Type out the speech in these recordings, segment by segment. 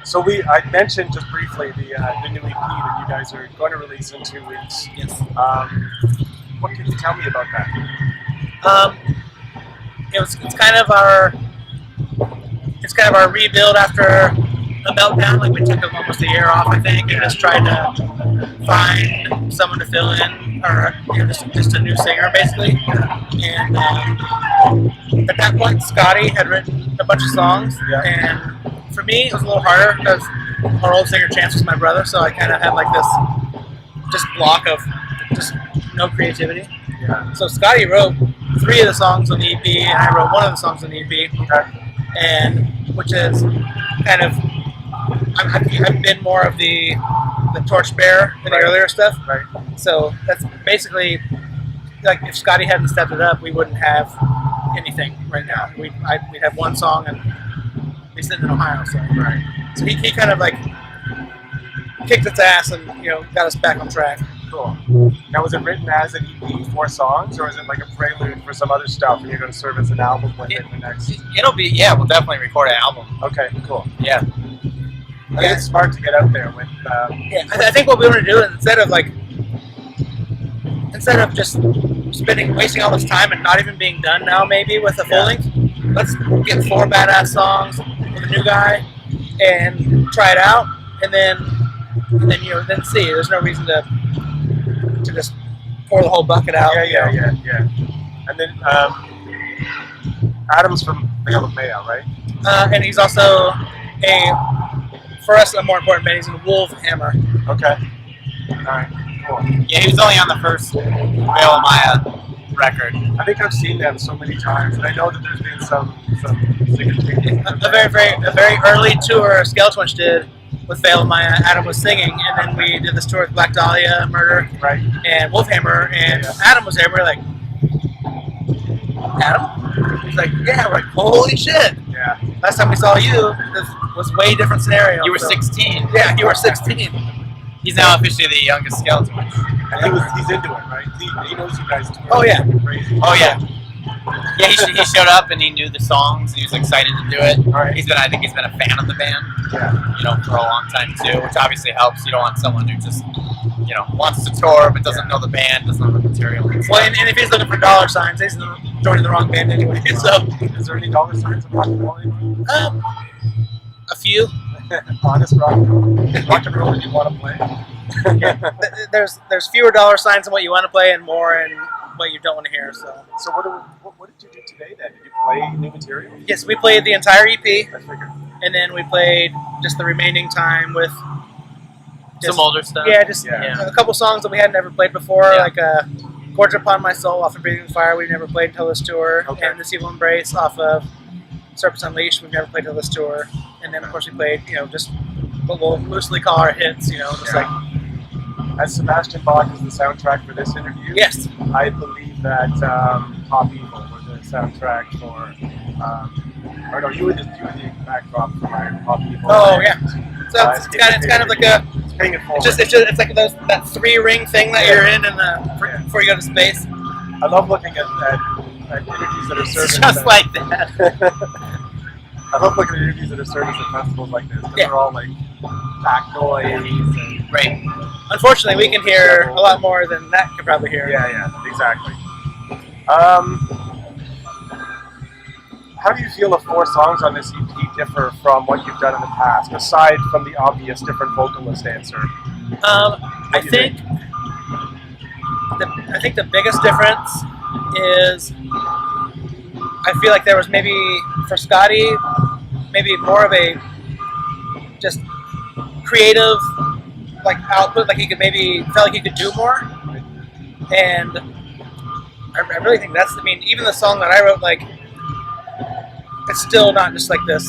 So I mentioned just briefly the new EP that you guys are going to release in 2 weeks. Yes. What can you tell me about that? It's kind of our rebuild after a meltdown. Like we took almost a year off, I think, and just tried to find someone to fill in, or just a new singer basically. And at that point, Scotty had written a bunch of songs, and for me, it was a little harder because our old singer Chance was my brother, so I kind of had like this just block of just no creativity. Yeah. So Scotty wrote 3 of the songs on the EP, and I wrote 1 of the songs on the EP. Okay. And which is kind of I've been more of the torchbearer in the earlier stuff. Right. So that's basically like if Scotty hadn't stepped it up, we wouldn't have anything right now. We'd have 1 song and he's sitting in Ohio. So So he kind of like kicked its ass and got us back on track. Cool. Now, was it written as an EP, 4 songs, or is it like a prelude for some other stuff and you're going to serve as an album with it in the next? It'll be, we'll definitely record an album. Okay, cool. Yeah. I think it's smart to get out there with... I think what we want to do is instead of just wasting all this time and not even being done now maybe with a full length, let's get 4 badass songs with a new guy and try it out, and then see. There's no reason to just pour the whole bucket out. Yeah. And then Adam's from Vale of Maya, right? And he's also for us, a more important band. He's in Wolfhammer. Okay. All right. Cool. Yeah, he was only on the first Vale of Maya record. I think I've seen them so many times, and I know that there's been some significant... A very early tour Skeletonwitch did with Vale of Maya. Adam was singing, and then we did this tour with Black Dahlia Murder and Wolfhammer, and Adam was there. And we were like, Adam? He's like, yeah. We're like, holy shit. Yeah. Last time we saw you, this was way different scenario. You were 16. Yeah, you were 16. He's now officially the youngest Skeletonwitch. And he's into it, right? He knows you guys too. Oh, yeah. Crazy. Oh, yeah. Yeah, he showed up and he knew the songs. He was excited to do it. Right. I think he's been a fan of the band. Yeah. For a long time too, which obviously helps. You don't want someone who just, wants to tour but doesn't know the band, doesn't know the material. Well, and if he's looking for dollar signs, he's joining the wrong band anyway. So, is there any dollar signs in rock and roll? a few. Honest rock and roll that you want to play. There's fewer dollar signs in what you want to play and more in what you don't want to hear. So what did you do today then? Did you play new material? Yes, we played the entire EP, I figured. and then we played just the remaining time with Some older stuff. Yeah, a couple songs that we had never played before, like "Gorge Upon My Soul" off of "Breathing Fire." We've never played until this tour, and "This Evil Embrace" off of "Serpents Unleashed." We've never played until this tour, and then of course we played, just what we'll loosely call our hits, like. As Sebastian Bach is the soundtrack for this interview, yes, I believe that Pop Evil was the soundtrack for, or no, you were the backdrop for my Pop Evil. Oh yeah, so it's kind of like a. It's paying it forward. It's like that 3-ring thing that you're in before you go to space. I love looking at interviews that are serviced. Just like that. I love looking at interviews that are serviced at festivals like this. They're all like back noise and right. Unfortunately, we can hear a lot more than that can probably hear. Yeah, exactly. How do you feel the 4 songs on this EP differ from what you've done in the past, aside from the obvious different vocalist answer? I think the biggest difference is I feel like there was maybe for Scotty maybe more of a just creative output, like he could maybe felt like he could do more, and I really think that's. Even the song that I wrote, it's still not just like this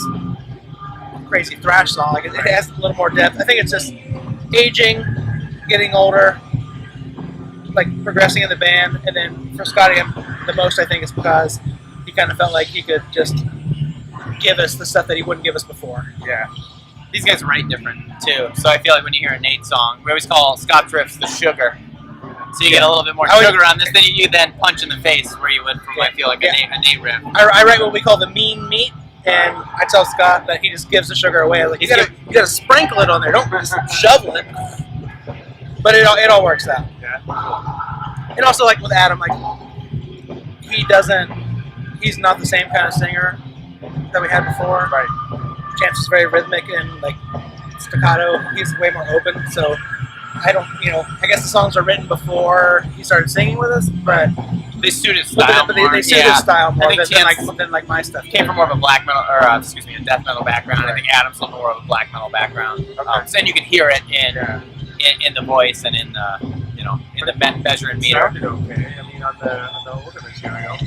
crazy thrash song. It has a little more depth. I think it's just aging, getting older, progressing in the band, and then for Scotty, the most I think is because he kind of felt like he could just give us the stuff that he wouldn't give us before. Yeah. These guys write different too, so I feel like when you hear a Nate song, we always call Scott Drifts the sugar. So you get a little bit more sugar on this than you then punch in the face where you would from I feel like a Nate riff. I write what we call the mean meat, And I tell Scott that he just gives the sugar away. Like, you gotta sprinkle it on there. Don't just shovel it. But it all works out. Yeah. And also, like with Adam, like he's not the same kind of singer that we had before. Right. Chance is very rhythmic and like staccato. He's way more open. So I don't, I guess the songs are written before he started singing with us, but they suit his style but more. they suit his style more than like my stuff. Came from more of a black metal, or a death metal background. I think Adam's a little more of a black metal background. Okay. And you can hear it in the voice and in the in the measure and meter. It sounded okay. I mean, on the older material.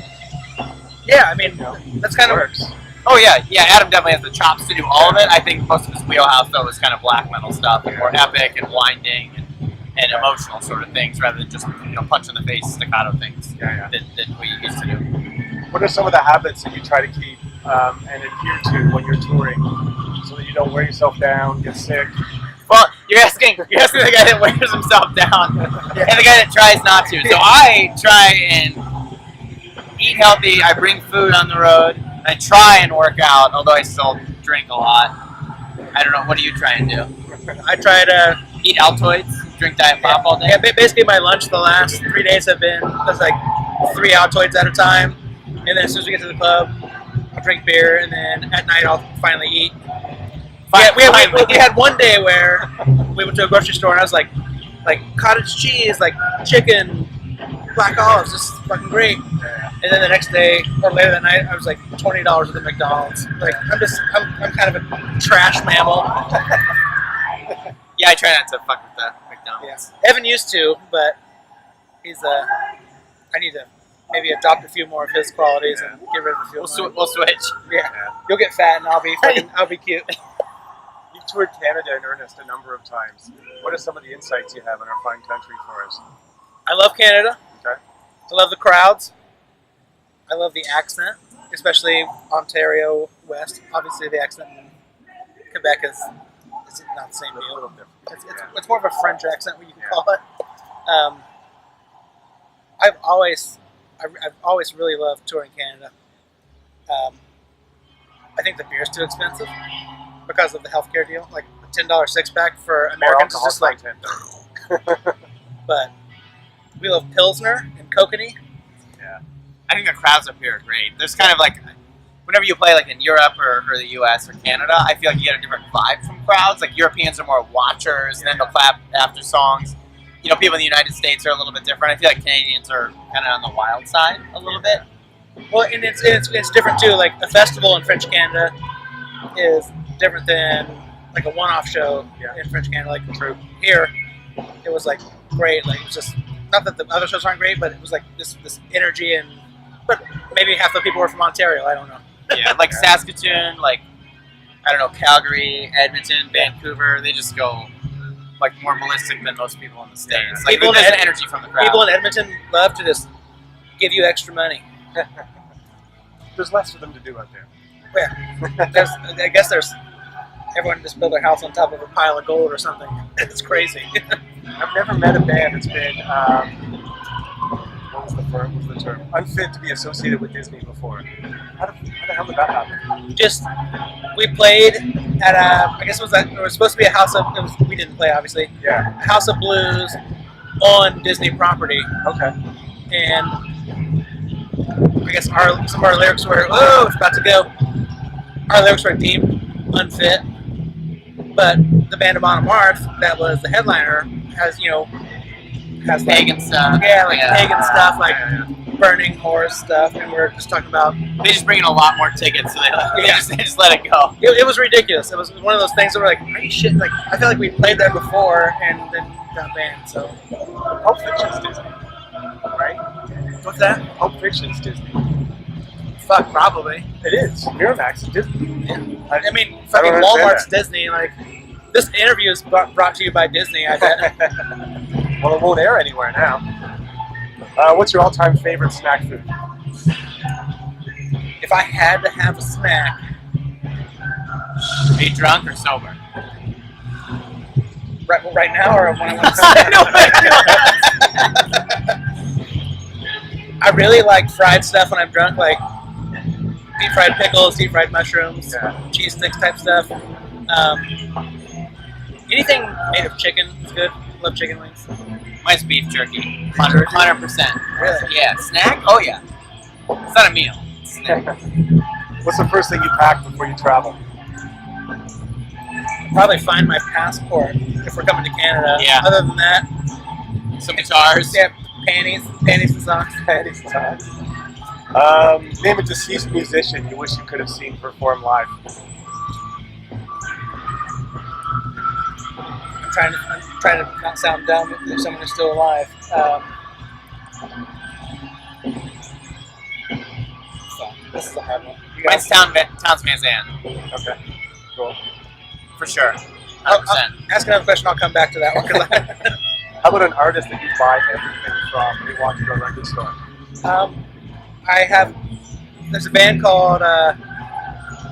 Yeah, I mean that's kind of works. Oh yeah. Adam definitely has the chops to do all of it. I think most of his wheelhouse though is kind of black metal stuff, and more epic and winding and emotional sort of things, rather than just punch in the face staccato things that we used to do. What are some of the habits that you try to keep and adhere to when you're touring, so that you don't wear yourself down, get sick? Well, you're asking the guy that wears himself down, and the guy that tries not to. So I try and eat healthy. I bring food on the road. I try and work out, although I still drink a lot. I don't know. What do you try and do? I try to eat Altoids, drink Diet Pop all day. Yeah, basically my lunch the last 3 days have been just like 3 Altoids at a time, and then as soon as we get to the club, I'll drink beer, and then at night I'll finally eat. We had one day where we went to a grocery store and I was like cottage cheese, like chicken, black olives, this is fucking great. And then the next day or later that night, I was like $20 at the McDonald's. Like I'm kind of a trash mammal. Yeah, I try not to fuck with the McDonald's. Yeah. Evan used to, but I need to maybe adopt a few more of his qualities and get rid of a few. We'll switch. Yeah. You'll get fat and I'll be cute. You've toured Canada in earnest a number of times. What are some of the insights you have on our fine country for us? I love Canada. Okay. I love the crowds. I love the accent, especially Ontario West. Obviously, the accent in Quebec is not the same deal. A little different. It's more of a French accent, what you can call it. I've always really loved touring Canada. I think the beer's too expensive because of the healthcare deal. Like a $10 six-pack for Americans is just like. But we love Pilsner and Kokanee. Yeah, I think the crowds up here are great. There's kind of like, whenever you play like in Europe or the US or Canada, I feel like you get a different vibe from crowds. Like Europeans are more watchers, and then they'll clap after songs. People in the United States are a little bit different. I feel like Canadians are kind of on the wild side a little bit. Well, and it's different too. Like a festival in French Canada is different than like a one-off show in French Canada. Like here, it was like great. Like it was just, not that the other shows aren't great, but it was like this energy, but maybe half the people were from Ontario. I don't know. Yeah, like Saskatoon, like I don't know, Calgary, Edmonton, Vancouver. They just go like more ballistic than most people in the States. Like there's an energy from the crowd. People in Edmonton love to just give you extra money. There's less for them to do out there. Yeah, I guess everyone just built their house on top of a pile of gold or something. It's crazy. I've never met a band that's been what was the term? Unfit to be associated with Disney before. How the hell did that happen? We played at I guess it was supposed to be a house of. We didn't play obviously. Yeah. House of Blues on Disney property. Okay. And I guess some of our lyrics were, oh, it's about to go. Our lyrics were deemed unfit, but the band of Montmartre, that was the headliner, has pagan stuff. Yeah, pagan stuff, like burning horse stuff, and we're just talking about. They just bring in a lot more tickets, so they just let it go. It was ridiculous. It was one of those things that we're like, are you shitting? Like, I feel like we played there before and then got banned. So, Pulp Fiction's Disney, right? What's that? Pulp Fiction's Disney. Fuck, probably. It is. Miramax is Disney. Yeah. I mean, fucking Walmart's Disney. Like, this interview is brought to you by Disney, I bet. Well, it won't air anywhere now. What's your all-time favorite snack food? If I had to have a snack. Are you drunk or sober? Right now, or when I want to I really like fried stuff when I'm drunk, like deep fried pickles, deep fried mushrooms, Yeah. cheese sticks type stuff. Anything made of chicken is good. Love chicken wings. Mine's beef jerky. 100%. Really? Yeah. Snack? Oh yeah. It's not a meal. It's a snack. What's the first thing you pack before you travel? Probably find my passport if we're coming to Canada. Yeah. Other than that, Some guitars. yeah, panties and socks. Panties and socks. Name a deceased musician you wish you could have seen perform live. I'm trying to not sound dumb if someone is still alive. This is a hard one. You Mine's guys, Towns Van Zandt. Okay, cool. For sure. I'll 100%. ask another question. I'll come back to that one. 'Cause How about an artist that you buy everything from when you walk into a record store? There's a band called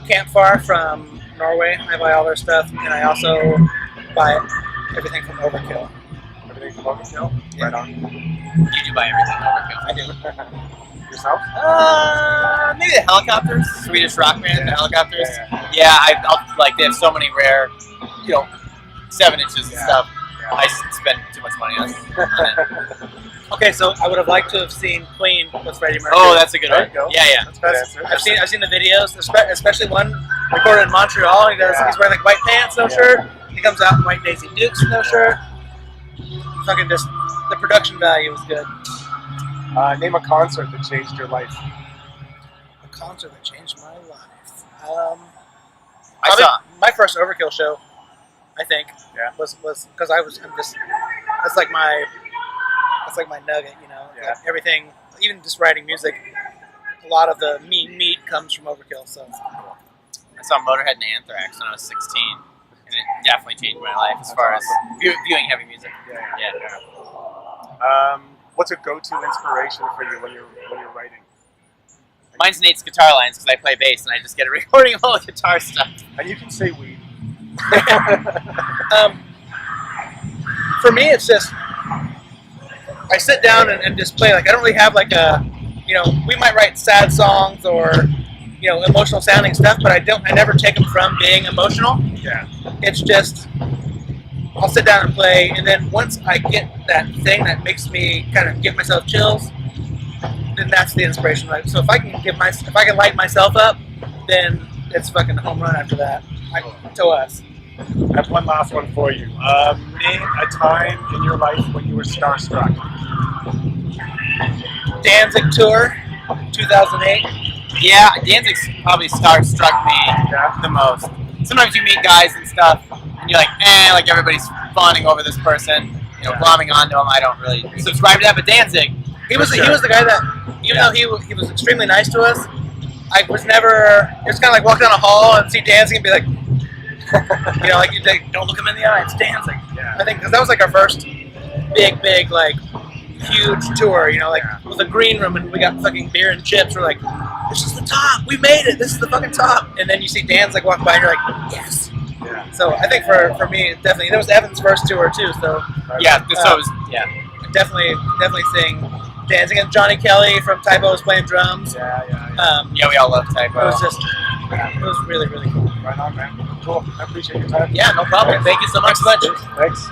Campfire from Norway. I buy all their stuff, and I also buy everything from Overkill. Everything from Montréal? Yeah. Right on. You do buy everything Overkill. I do. Yourself? Maybe the Helicopters, Swedish rock band, the Helicopters. Yeah. Yeah, I'll like they have so many rare, 7 inches and Yeah. stuff. Yeah. I spend too much money on it. Okay, so I would have liked to have seen Queen with Freddie Mercury. Oh, that's a good There one. you go. Yeah, yeah. That's a good answer. I've seen the videos, especially one recorded in Montreal. He's wearing like white pants, no Yeah. shirt. He comes out in white Daisy Dukes, no shirt. Fucking just the production value was good. Name a concert that changed your life. A concert that changed my life. I saw. My first Overkill show, I think, Yeah. was because that's like my nugget, Yeah. Like everything, even just writing music. A lot of the meat comes from Overkill. So I saw Motorhead and Anthrax when I was 16, and it definitely changed my life as far as viewing heavy music. Yeah. What's a go-to inspiration for you when you're writing? Mine's Nate's guitar lines because I play bass and I just get a recording of all the guitar stuff. And you can say weed. For me, it's just I sit down and just play. Like I don't really have like a, we might write sad songs or emotional sounding stuff, but I never take them from being emotional. Yeah. It's just I'll sit down and play, and then once I get that thing that makes me kind of give myself chills, then that's the inspiration. Right? So if I can light myself up, then it's fucking a home run after that. To us. I have one last one for you. Name a time in your life when you were starstruck. Danzig tour, 2008. Yeah, Danzig's probably starstruck me Yeah. the most. Sometimes you meet guys and stuff, and you're like, like everybody's fawning over this person, glomming onto him. I don't really subscribe to that, but Danzig, He was sure. the guy that, even though he was extremely nice to us, I was never. It was kind of like walk down a hall and see Danzig and be like, like you think, don't look him in the eye. It's Danzig. Yeah. I think because that was like our first big like huge tour. Like with a green room and we got fucking beer and chips. We're like, this is the top. We made it. This is the fucking top. And then you see Danzig walk by and you're like, yes. Yeah. So I think for me, definitely, that was Evan's first tour too. So yeah, so it was, yeah. definitely seeing Danzig and Johnny Kelly from Typo was playing drums. Yeah. Yeah, we all love Typo. It was really cool. Right on, man. Cool. I appreciate your time. Yeah, no problem. Thank you so much. Thanks.